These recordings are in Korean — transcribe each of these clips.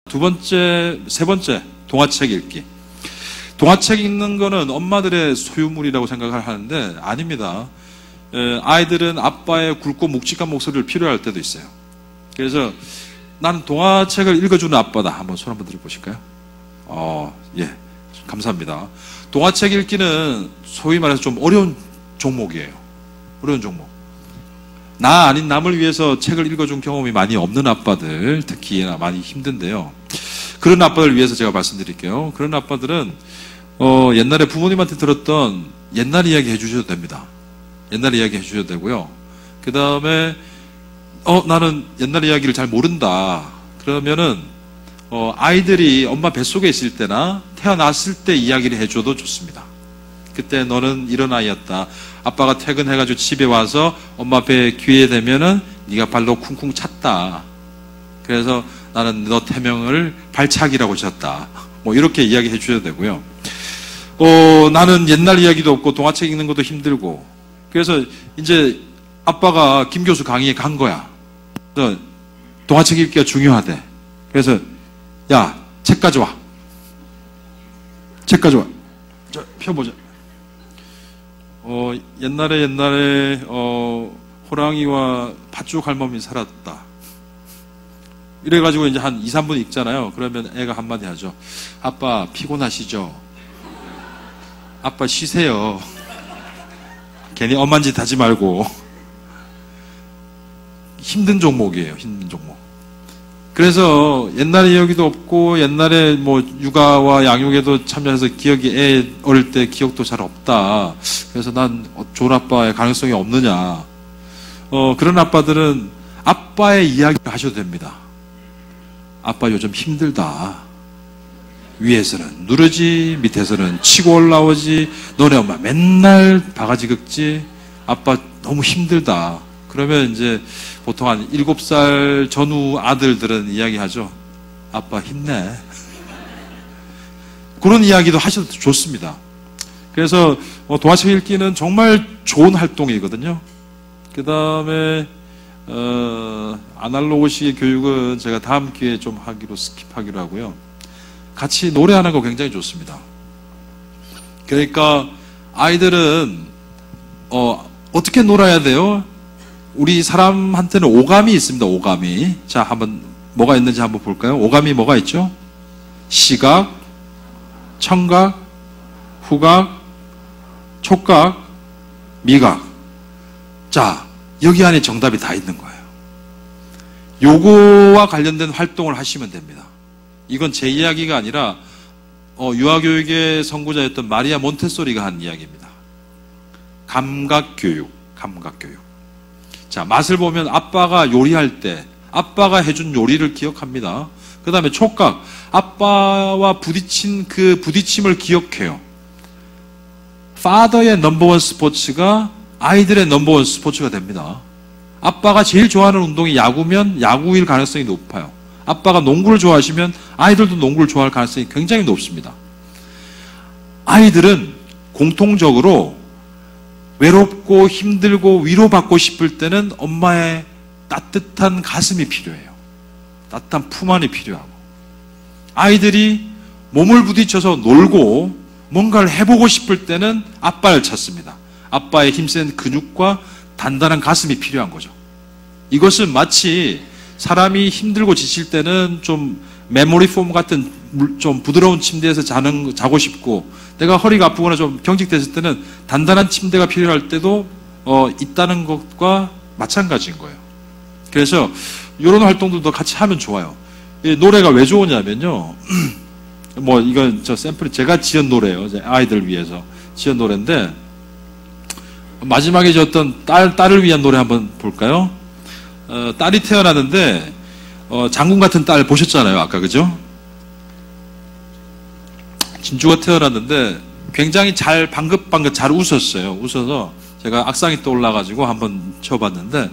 두 번째, 세 번째, 동화책 읽기. 동화책 읽는 거는 엄마들의 소유물이라고 생각을 하는데 아닙니다. 아이들은 아빠의 굵고 묵직한 목소리를 필요할 때도 있어요. 그래서 나는 동화책을 읽어주는 아빠다. 한번 손 한번 들어보실까요? 예, 감사합니다. 동화책 읽기는 소위 말해서 좀 어려운 종목이에요. 어려운 종목. 나 아닌 남을 위해서 책을 읽어준 경험이 많이 없는 아빠들, 특히 많이 힘든데요. 그런 아빠들 위해서 제가 말씀드릴게요. 그런 아빠들은 옛날에 부모님한테 들었던 옛날 이야기 해주셔도 됩니다. 옛날 이야기 해주셔도 되고요. 그 다음에 나는 옛날 이야기를 잘 모른다. 그러면은 아이들이 엄마 뱃속에 있을 때나 태어났을 때 이야기를 해줘도 좋습니다. 그때 너는 이런 아이였다. 아빠가 퇴근해가지고 집에 와서 엄마 배 귀에 대면은 네가 발로 쿵쿵 찼다. 그래서 나는 너 태명을 발차기라고 지었다. 뭐 이렇게 이야기해 주셔도 되고요. 나는 옛날 이야기도 없고 동화책 읽는 것도 힘들고 그래서 이제 아빠가 김 교수 강의에 간 거야. 그래서 동화책 읽기가 중요하대. 그래서 야, 책 가져와. 책 가져와. 자, 펴보자. 옛날에 호랑이와 팥죽 할멈이 살았다. 이래가지고 이제 한 2, 3분 읽잖아요. 그러면 애가 한마디 하죠. 아빠 피곤하시죠? 아빠 쉬세요. 괜히 엄한 짓 하지 말고. 힘든 종목이에요. 힘든 종목. 그래서 옛날 이야기도 없고 옛날에 뭐 육아와 양육에도 참여해서 기억이 애 어릴 때 기억도 잘 없다. 그래서 난 좋은 아빠의 가능성이 없느냐. 그런 아빠들은 아빠의 이야기를 하셔도 됩니다. 아빠 요즘 힘들다. 위에서는 누르지 밑에서는 치고 올라오지. 너네 엄마 맨날 바가지 긁지. 아빠 너무 힘들다. 그러면 이제 보통 한 7살 전후 아들들은 이야기하죠. 아빠 힘내. 그런 이야기도 하셔도 좋습니다. 그래서 동화책 읽기는 정말 좋은 활동이거든요. 그 다음에 아날로그식의 교육은 제가 다음 기회에 좀 스킵하기로 하고요. 같이 노래하는 거 굉장히 좋습니다. 그러니까 아이들은 어떻게 놀아야 돼요? 우리 사람한테는 오감이 있습니다. 오감이. 자, 한번 뭐가 있는지 한번 볼까요? 오감이 뭐가 있죠? 시각, 청각, 후각, 촉각, 미각. 자, 여기 안에 정답이 다 있는 거예요. 요거와 관련된 활동을 하시면 됩니다. 이건 제 이야기가 아니라 유아교육의 선구자였던 마리아 몬테소리가 한 이야기입니다. 감각교육. 자, 맛을 보면 아빠가 요리할 때 아빠가 해준 요리를 기억합니다. 그 다음에 촉각. 아빠와 부딪힌 그 부딪힘을 기억해요. 파더의 넘버원 스포츠가 아이들의 넘버원 스포츠가 됩니다. 아빠가 제일 좋아하는 운동이 야구면 야구일 가능성이 높아요. 아빠가 농구를 좋아하시면 아이들도 농구를 좋아할 가능성이 굉장히 높습니다. 아이들은 공통적으로 외롭고 힘들고 위로받고 싶을 때는 엄마의 따뜻한 가슴이 필요해요. 따뜻한 품 안이 필요하고. 아이들이 몸을 부딪혀서 놀고 뭔가를 해보고 싶을 때는 아빠를 찾습니다. 아빠의 힘센 근육과 단단한 가슴이 필요한 거죠. 이것은 마치 사람이 힘들고 지칠 때는 좀 메모리 폼 같은 좀 부드러운 침대에서 자고 싶고 내가 허리가 아프거나 좀 경직됐을 때는 단단한 침대가 필요할 때도 있다는 것과 마찬가지인 거예요. 그래서 이런 활동들도 같이 하면 좋아요. 이 노래가 왜 좋으냐면요. 뭐 이건 저 샘플이 제가 지은 노래예요. 아이들 위해서 지은 노래인데 마지막에 졌던 딸을 위한 노래 한번 볼까요? 딸이 태어났는데 장군 같은 딸 보셨잖아요. 아까 그죠? 진주가 태어났는데 굉장히 잘 방긋방긋 잘 웃었어요. 웃어서 제가 악상이 떠올라가지고 한번 쳐봤는데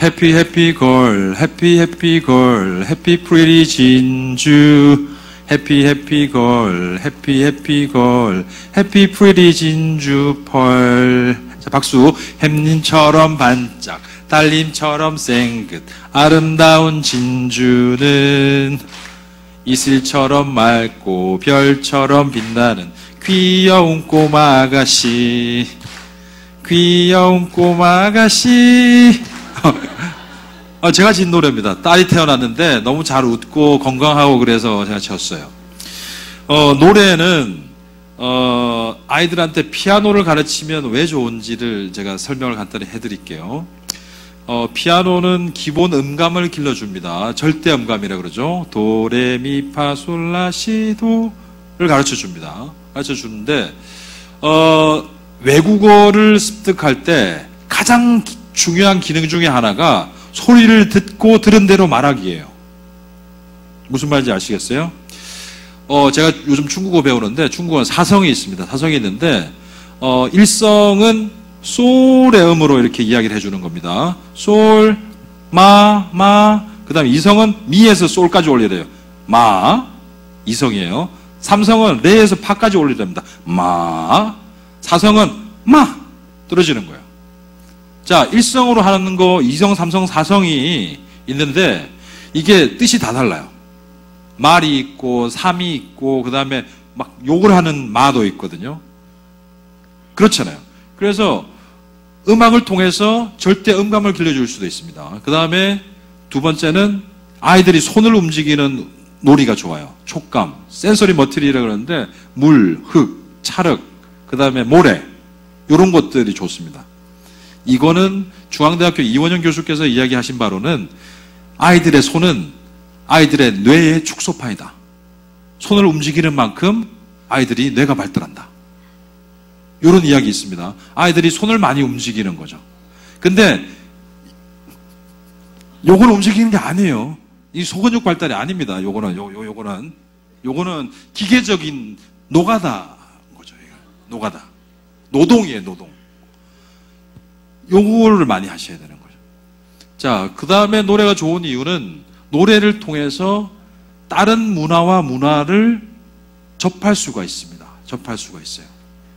Happy happy girl, happy happy girl, happy pretty 진주 Happy happy girl, happy happy girl, happy pretty 진주 펄. 자, 박수. 햄님처럼 반짝 달님처럼 생긋 아름다운 진주는 이슬처럼 맑고 별처럼 빛나는 귀여운 꼬마 아가씨, 귀여운 꼬마 아가씨. 제가 진 노래입니다. 딸이 태어났는데 너무 잘 웃고 건강하고 그래서 제가 졌어요. 노래는 아이들한테 피아노를 가르치면 왜 좋은지를 제가 설명을 간단히 해드릴게요. 피아노는 기본 음감을 길러줍니다. 절대 음감이라 그러죠. 도레미파솔라시도를 가르쳐줍니다. 가르쳐주는데 외국어를 습득할 때 가장 중요한 기능 중에 하나가 소리를 듣고 들은 대로 말하기예요. 무슨 말인지 아시겠어요? 제가 요즘 중국어 배우는데 중국어는 사성이 있습니다. 사성이 있는데 일성은 솔의 음으로 이렇게 이야기를 해주는 겁니다. 솔, 마, 그 다음에 이성은 미에서 솔까지 올려야 돼요. 마, 이성이에요. 삼성은 레에서 파까지 올려야 됩니다. 마, 사성은 마, 떨어지는 거예요. 자, 일성으로 하는 거, 이성, 삼성, 사성이 있는데 이게 뜻이 다 달라요. 말이 있고, 삼이 있고, 그 다음에 막 욕을 하는 마도 있거든요. 그렇잖아요. 그래서 음악을 통해서 절대 음감을 길러줄 수도 있습니다. 그 다음에 두 번째는 아이들이 손을 움직이는 놀이가 좋아요. 촉감, 센서리 머티리얼이라고 그러는데 물, 흙, 찰흙, 그 다음에 모래 이런 것들이 좋습니다. 이거는 중앙대학교 이원영 교수께서 이야기하신 바로는 아이들의 손은 아이들의 뇌의 축소판이다. 손을 움직이는 만큼 아이들이 뇌가 발달한다. 이런 이야기 있습니다. 아이들이 손을 많이 움직이는 거죠. 근데 요건 움직이는 게 아니에요. 이 소근육 발달이 아닙니다. 요거는 기계적인 노가다 거죠. 노가다. 노동이에요, 노동. 요거를 많이 하셔야 되는 거죠. 자, 그 다음에 노래가 좋은 이유는 노래를 통해서 다른 문화를 접할 수가 있습니다. 접할 수가 있어요.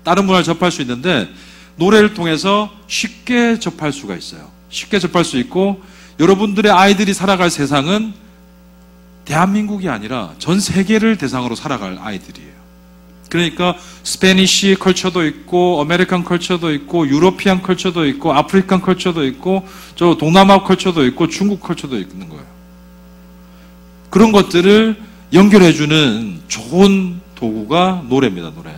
다른 문화를 접할 수 있는데 노래를 통해서 쉽게 접할 수가 있어요. 쉽게 접할 수 있고 여러분들의 아이들이 살아갈 세상은 대한민국이 아니라 전 세계를 대상으로 살아갈 아이들이에요. 그러니까 스페니쉬 컬처도 있고 아메리칸 컬처도 있고 유로피안 컬처도 있고 아프리칸 컬처도 있고 저 동남아 컬처도 있고 중국 컬처도 있는 거예요. 그런 것들을 연결해주는 좋은 도구가 노래입니다. 노래.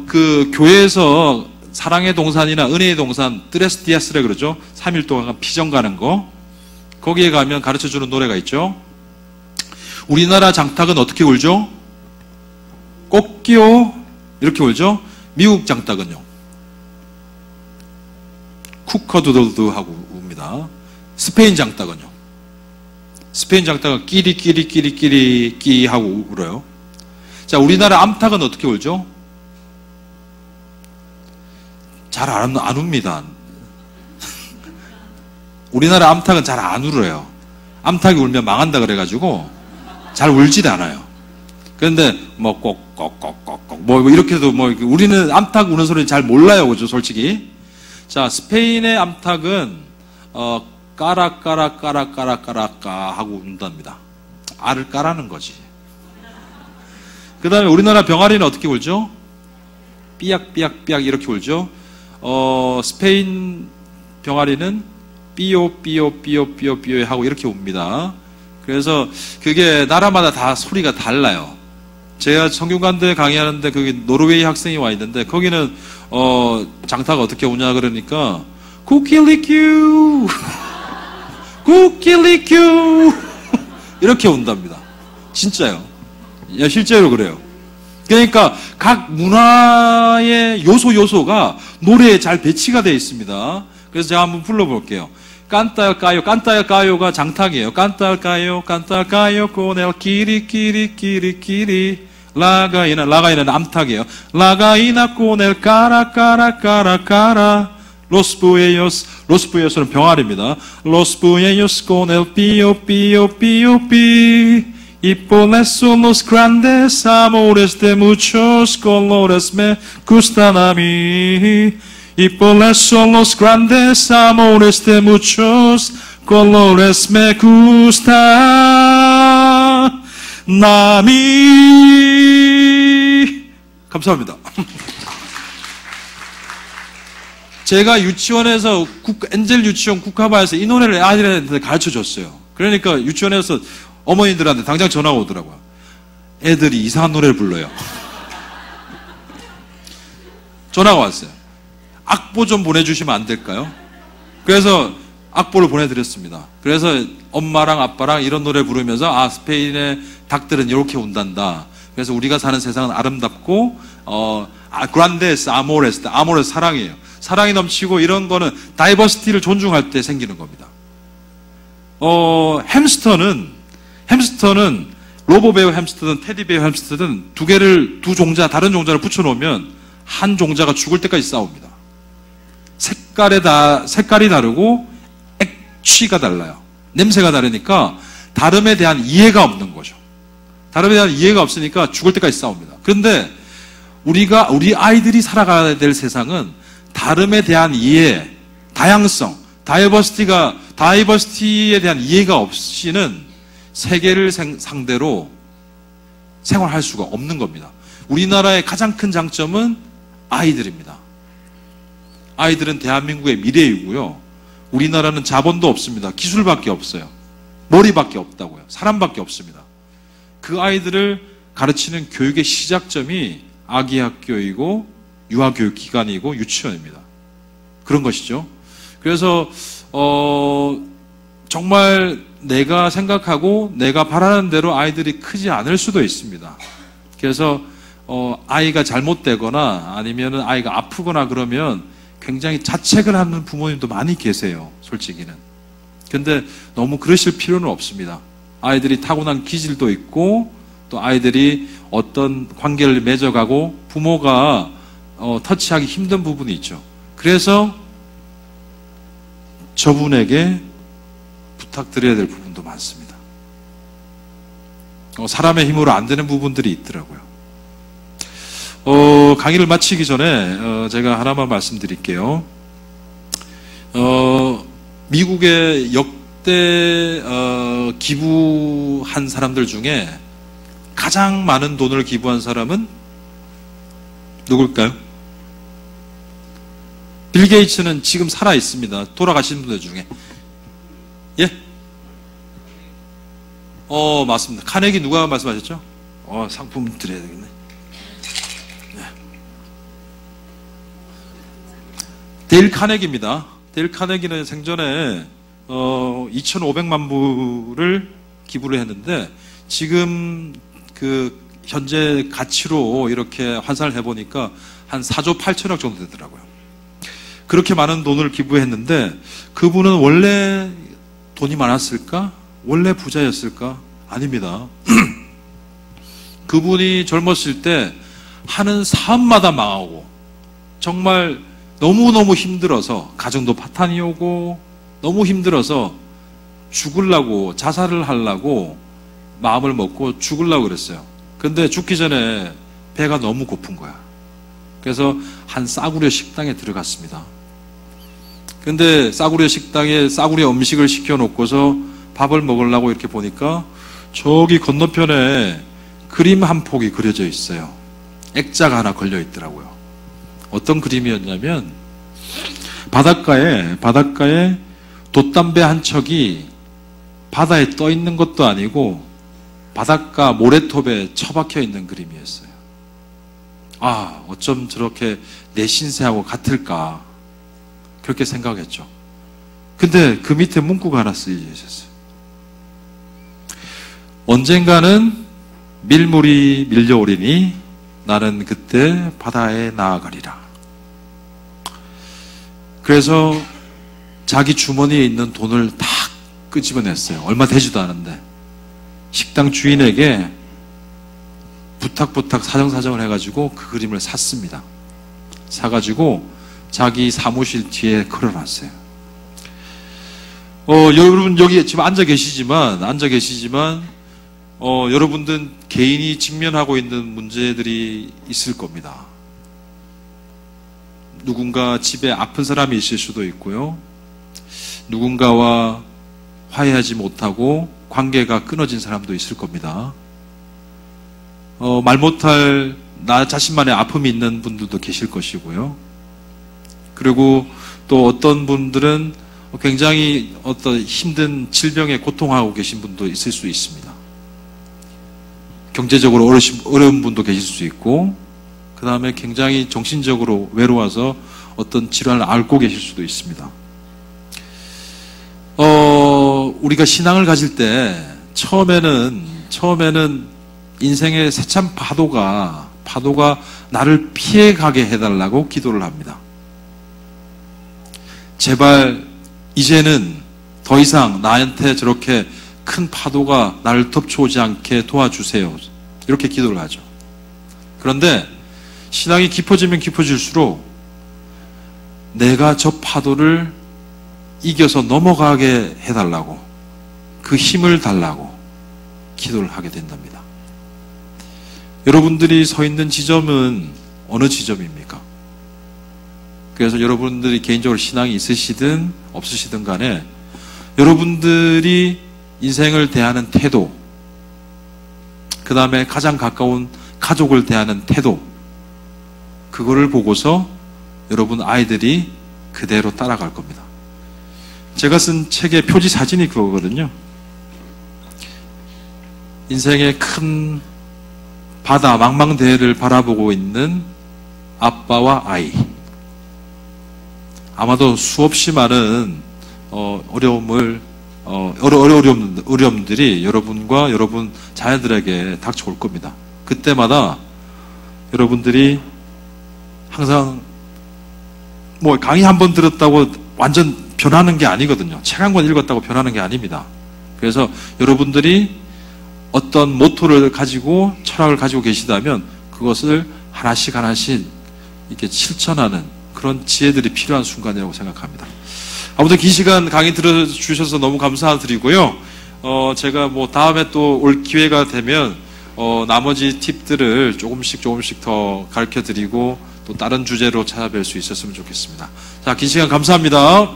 그 교회에서 사랑의 동산이나 은혜의 동산 트레스 디아스라 그러죠. 3일 동안 피정 가는 거. 거기에 가면 가르쳐주는 노래가 있죠. 우리나라 장탁은 어떻게 울죠? 꽃기요 이렇게 울죠. 미국 장탁은요 쿠커두들드 하고 웁니다. 스페인 장탁은요 스페인 장탁은 끼리 하고 울어요. 자, 우리나라 암탉은 어떻게 울죠? 잘 안 웁니다. 우리나라 암탉은 잘 안 울어요. 암탉이 울면 망한다 그래가지고 잘 울지도 않아요. 그런데 뭐 꼭꼭꼭꼭꼭 뭐 이렇게도 뭐 우리는 암탉 우는 소리 잘 몰라요, 그죠? 솔직히. 자, 스페인의 암탉은 까라까라까라까라까라까 하고 운답니다. 알을 까라는 거지. 그 다음에 우리나라 병아리는 어떻게 울죠? 삐약삐약삐약 이렇게 울죠. 스페인 병아리는 삐요 하고 이렇게 웁니다. 그래서 그게 나라마다 다 소리가 달라요. 제가 성균관대 강의하는데 거기 노르웨이 학생이 와 있는데 거기는 장타가 어떻게 우냐 그러니까 쿠킬리큐 쿠킬리큐 이렇게 운답니다. 진짜요. 야, 실제로 그래요. 그러니까 각 문화의 요소가 노래에 잘 배치가 되어 있습니다. 그래서 제가 한번 불러볼게요. 깐따까요가 장탁이에요. 깐따까요 코넬 키리 라가이는 암탉이에요. 라가이나 코넬 까라 로스부에요스는 병아리입니다. 로스부에요스 코넬 피오 Y por eso los grandes amores de muchos colores me gustan a mí. y por las los grandes amores de muchos colores me gusta. 남이. 감사합니다. 제가 유치원에서 엔젤 유치원 국화바에서 이 노래를 아이들한테 가르쳐 줬어요. 그러니까 유치원에서 어머니들한테 당장 전화가 오더라고요. 애들이 이상한 노래를 불러요. 전화가 왔어요. 악보 좀 보내주시면 안 될까요? 그래서 악보를 보내드렸습니다. 그래서 엄마랑 아빠랑 이런 노래 부르면서 아, 스페인의 닭들은 이렇게 운단다. 그래서 우리가 사는 세상은 아름답고 그란데스 아모레스, 아모레스 사랑이에요. 사랑이 넘치고 이런 거는 다이버시티를 존중할 때 생기는 겁니다. 햄스터는 로보 베어 햄스터든 테디 베어 햄스터든 두 종자, 다른 종자를 붙여놓으면 한 종자가 죽을 때까지 싸웁니다. 색깔이 다르고 액취가 달라요. 냄새가 다르니까 다름에 대한 이해가 없는 거죠. 다름에 대한 이해가 없으니까 죽을 때까지 싸웁니다. 그런데 우리 아이들이 살아가야 될 세상은 다름에 대한 이해, 다양성, 다이버시티에 대한 이해가 없이는 세계를 상대로 생활할 수가 없는 겁니다. 우리나라의 가장 큰 장점은 아이들입니다. 아이들은 대한민국의 미래이고요. 우리나라는 자본도 없습니다. 기술밖에 없어요. 머리밖에 없다고요. 사람밖에 없습니다. 그 아이들을 가르치는 교육의 시작점이 아기학교이고 유아교육기관이고 유치원입니다. 그런 것이죠. 그래서 정말 내가 생각하고 내가 바라는 대로 아이들이 크지 않을 수도 있습니다. 그래서 아이가 잘못되거나 아니면 아이가 아프거나 그러면 굉장히 자책을 하는 부모님도 많이 계세요. 솔직히는. 근데 너무 그러실 필요는 없습니다. 아이들이 타고난 기질도 있고 또 아이들이 어떤 관계를 맺어가고 부모가 터치하기 힘든 부분이 있죠. 그래서 저분에게 부탁드려야 될 부분도 많습니다. 사람의 힘으로 안 되는 부분들이 있더라고요. 강의를 마치기 전에 제가 하나만 말씀드릴게요. 미국의 역대 기부한 사람들 중에 가장 많은 돈을 기부한 사람은 누굴까요? 빌 게이츠는 지금 살아 있습니다. 돌아가신 분들 중에. 예? 맞습니다. 카네기 누가 말씀하셨죠? 상품 드려야 되겠네. 네. 데일 카네기입니다. 데일 카네기는 생전에 2,500만 불을 기부를 했는데 지금 그 현재 가치로 이렇게 환산을 해보니까 한 4조 8천억 정도 되더라고요. 그렇게 많은 돈을 기부했는데 그분은 원래 돈이 많았을까? 원래 부자였을까? 아닙니다. 그분이 젊었을 때 하는 사업마다 망하고 정말 너무너무 힘들어서 가정도 파탄이 오고 너무 힘들어서 죽으려고 자살을 하려고 마음을 먹고 죽으려고 그랬어요. 근데 죽기 전에 배가 너무 고픈 거야. 그래서 한 싸구려 식당에 들어갔습니다. 근데 싸구려 식당에 싸구려 음식을 시켜놓고서 밥을 먹으려고 이렇게 보니까 저기 건너편에 그림 한 폭이 그려져 있어요. 액자가 하나 걸려 있더라고요. 어떤 그림이었냐면 바닷가에 돛담배 한 척이 바다에 떠 있는 것도 아니고 바닷가 모래톱에 처박혀 있는 그림이었어요. 아, 어쩜 저렇게 내 신세하고 같을까 그렇게 생각했죠. 근데 그 밑에 문구가 하나 쓰여져 있었어요. 언젠가는 밀물이 밀려오리니 나는 그때 바다에 나아가리라. 그래서 자기 주머니에 있는 돈을 다 끄집어냈어요. 얼마 되지도 않은데 식당 주인에게 부탁 사정사정을 해가지고 그 그림을 샀습니다. 사가지고 자기 사무실 뒤에 걸어놨어요. 여러분 여기 지금 앉아 계시지만 여러분들 개인이 직면하고 있는 문제들이 있을 겁니다. 누군가 집에 아픈 사람이 있을 수도 있고요. 누군가와 화해하지 못하고 관계가 끊어진 사람도 있을 겁니다. 말 못할 나 자신만의 아픔이 있는 분들도 계실 것이고요. 그리고 또 어떤 분들은 굉장히 어떤 힘든 질병에 고통하고 계신 분도 있을 수 있습니다. 경제적으로 어려운 분도 계실 수 있고, 그 다음에 굉장히 정신적으로 외로워서 어떤 질환을 앓고 계실 수도 있습니다. 우리가 신앙을 가질 때 처음에는 인생의 세찬 파도가 나를 피해가게 해달라고 기도를 합니다. 제발 이제는 더 이상 나한테 저렇게 큰 파도가 나를 덮쳐오지 않게 도와주세요. 이렇게 기도를 하죠. 그런데 신앙이 깊어지면 깊어질수록 내가 저 파도를 이겨서 넘어가게 해달라고, 그 힘을 달라고 기도를 하게 된답니다. 여러분들이 서 있는 지점은 어느 지점입니까? 그래서 여러분들이 개인적으로 신앙이 있으시든 없으시든 간에 여러분들이 인생을 대하는 태도, 그 다음에 가장 가까운 가족을 대하는 태도, 그거를 보고서 여러분 아이들이 그대로 따라갈 겁니다. 제가 쓴 책의 표지 사진이 그거거든요. 인생의 큰 바다, 망망대해를 바라보고 있는 아빠와 아이. 아마도 수없이 많은 어려움들이 여러분과 여러분 자녀들에게 닥쳐올 겁니다. 그때마다 여러분들이 항상 강의 한 번 들었다고 완전 변하는 게 아니거든요. 책 한 권 읽었다고 변하는 게 아닙니다. 그래서 여러분들이 어떤 모토를 가지고 철학을 가지고 계시다면 그것을 하나씩 이렇게 실천하는 그런 지혜들이 필요한 순간이라고 생각합니다. 아무튼 긴 시간 강의 들어주셔서 너무 감사드리고요. 제가 다음에 또 올 기회가 되면 나머지 팁들을 조금씩 더 가르쳐 드리고 또 다른 주제로 찾아뵐 수 있었으면 좋겠습니다. 자, 긴 시간 감사합니다.